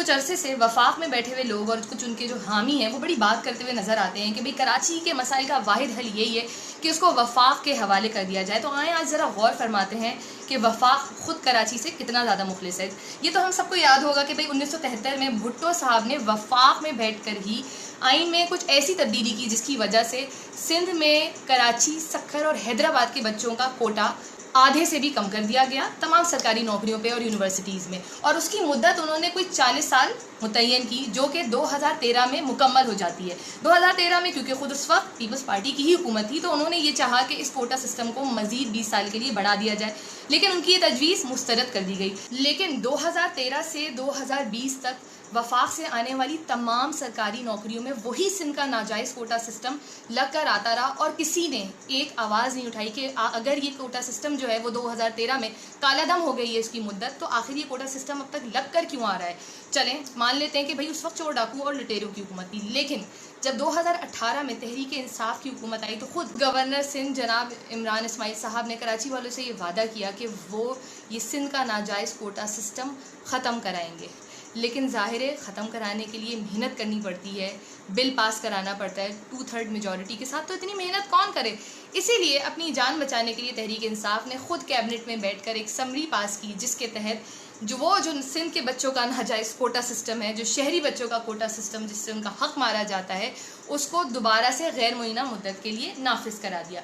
کچھ عرصے سے وفاق میں بیٹھے ہوئے لوگ اور کچھ ان کے جو حامی ہیں وہ بڑی بات کرتے ہوئے نظر آتے ہیں کہ بھئی کراچی کے مسائل کا واحد حل یہی ہے کہ اس کو وفاق کے حوالے کر دیا جائے. تو آئیں آج ذرا غور فرماتے ہیں کہ وفاق خود کراچی سے کتنا زیادہ مخلص ہے. یہ تو ہم سب کو یاد ہوگا کہ بھئی 1973 میں بھٹو صاحب نے وفاق میں بیٹھ کر ہی آئین میں کچھ ایسی تبدیلی کی جس کی وجہ سے سندھ میں کراچی، سکھر اور حیدرآباد کے بچوں کا کوٹا آدھے سے بھی کم کر دیا گیا تمام سرکاری نوکریوں پہ اور یونیورسٹیز میں. اور اس کی مدت انہوں نے کوئی 40 سال متعین کی جو کہ 2013 میں مکمل ہو جاتی ہے. 2013 میں کیونکہ خود اس وقت پیپلز پارٹی کی ہی حکومت تھی تو انہوں نے یہ چاہا کہ اس کوٹا سسٹم کو مزید 20 سال کے لیے بڑھا دیا جائے، لیکن ان کی یہ تجویز مسترد کر دی گئی. لیکن 2013 سے 2020 تک وفاق سے آنے والی تمام سرکاری نوکریوں میں وہی سندھ کا ناجائز کوٹا سسٹم لگ کر آتا رہا اور کسی نے ایک آواز نہیں اٹھائی کہ اگر یہ کوٹا سسٹم جو ہے وہ 2013 میں کالا دم ہو گئی ہے اس کی مدت، تو آخر یہ کوٹا سسٹم اب تک لگ کر کیوں آ رہا ہے. چلیں مان لیتے ہیں کہ بھئی اس وقت چور ڈاکو اور لٹیروں کی حکومت تھی، لیکن جب 2018 میں تحریک انصاف کی حکومت آئی تو خود گورنر سندھ جناب عمران اسماعیل صاحب نے کراچی والوں سے یہ وعدہ کیا کہ وہ یہ سندھ کا ناجائز کوٹا سسٹم ختم کرائیں گے. لیکن ظاہر ہے ختم کرانے کے لیے محنت کرنی پڑتی ہے، بل پاس کرانا پڑتا ہے 2/3 میجورٹی کے ساتھ، تو اتنی محنت کون کرے. اسی لیے اپنی جان بچانے کے لیے تحریک انصاف نے خود کیبنٹ میں بیٹھ کر ایک سمری پاس کی جس کے تحت جو سندھ کے بچوں کا ناجائز کوٹا سسٹم ہے، جو شہری بچوں کا کوٹا سسٹم جس سے ان کا حق مارا جاتا ہے، اس کو دوبارہ سے غیر معینہ مدت کے لیے نافذ کرا دیا.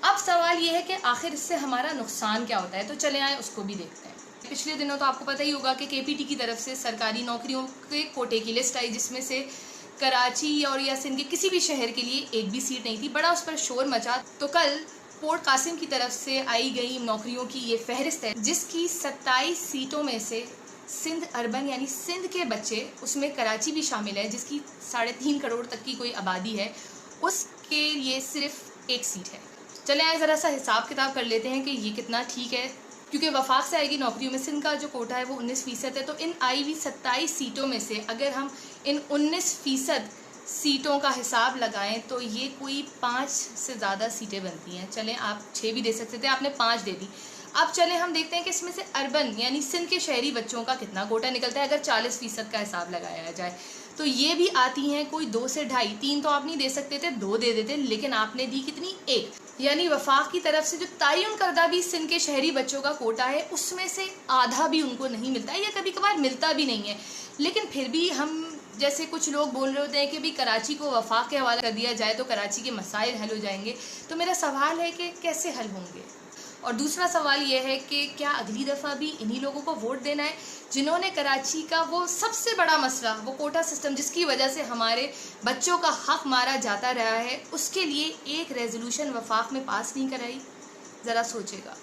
اب سوال یہ ہے کہ آخر اس سے ہمارا نقصان کیا ہوتا ہے، تو چلے آئیں اس کو بھی دیکھتے ہیں. پچھلے دنوں تو آپ کو پتہ ہی ہوگا کہ KPT کی طرف سے سرکاری نوکریوں کے کوٹے کی لسٹ آئی جس میں سے کراچی اور یا سندھ کے کسی بھی شہر کے لیے ایک بھی سیٹ نہیں تھی. بڑا اس پر شور مچا. تو کل پورٹ قاسم کی طرف سے آئی گئی نوکریوں کی یہ فہرست ہے جس کی 27 سیٹوں میں سے سندھ اربن یعنی سندھ کے بچے، اس میں کراچی بھی شامل ہے جس کی 3.5 کروڑ تک کی کوئی آبادی ہے، اس کے لیے صرف ایک سیٹ ہے. چلیں آئے ذرا سا حساب کتاب کر لیتے ہیں کہ یہ کتنا ٹھیک ہے. کیونکہ وفاق سے آئے گی نوکریوں میں سندھ کا جو کوٹا ہے وہ 19% ہے، تو ان آئی ہوئی 27 سیٹوں میں سے اگر ہم ان 19% سیٹوں کا حساب لگائیں تو یہ کوئی 5 سے زیادہ سیٹیں بنتی ہیں. چلیں آپ 6 بھی دے سکتے تھے، آپ نے 5 دے دی. اب چلیں ہم دیکھتے ہیں کہ اس میں سے اربن یعنی سندھ کے شہری بچوں کا کتنا کوٹا نکلتا ہے اگر 40% کا حساب لگایا جائے. تو یہ بھی آتی ہیں کوئی 2 سے 2.5. 3 تو آپ نہیں دے سکتے تھے، 2 دے دیتے، لیکن آپ نے دی کتنی؟ 1. یعنی وفاق کی طرف سے جو تعین کردہ بھی سندھ کے شہری بچوں کا کوٹا ہے اس میں سے آدھا بھی ان کو نہیں ملتا ہے یا کبھی کبھار ملتا بھی نہیں ہے. لیکن پھر بھی ہم جیسے کچھ لوگ بول رہے ہوتے ہیں کہ بھی کراچی کو وفاق کے حوالے کر دیا جائے تو کراچی کے مسائل حل ہو جائیں گے. تو میرا سوال ہے کہ کیسے حل ہوں گے؟ اور دوسرا سوال یہ ہے کہ کیا اگلی دفعہ بھی انہی لوگوں کو ووٹ دینا ہے جنہوں نے کراچی کا وہ سب سے بڑا مسئلہ، وہ کوٹا سسٹم جس کی وجہ سے ہمارے بچوں کا حق مارا جاتا رہا ہے، اس کے لیے ایک ریزولوشن وفاق میں پاس نہیں کرائی؟ ذرا سوچے گا.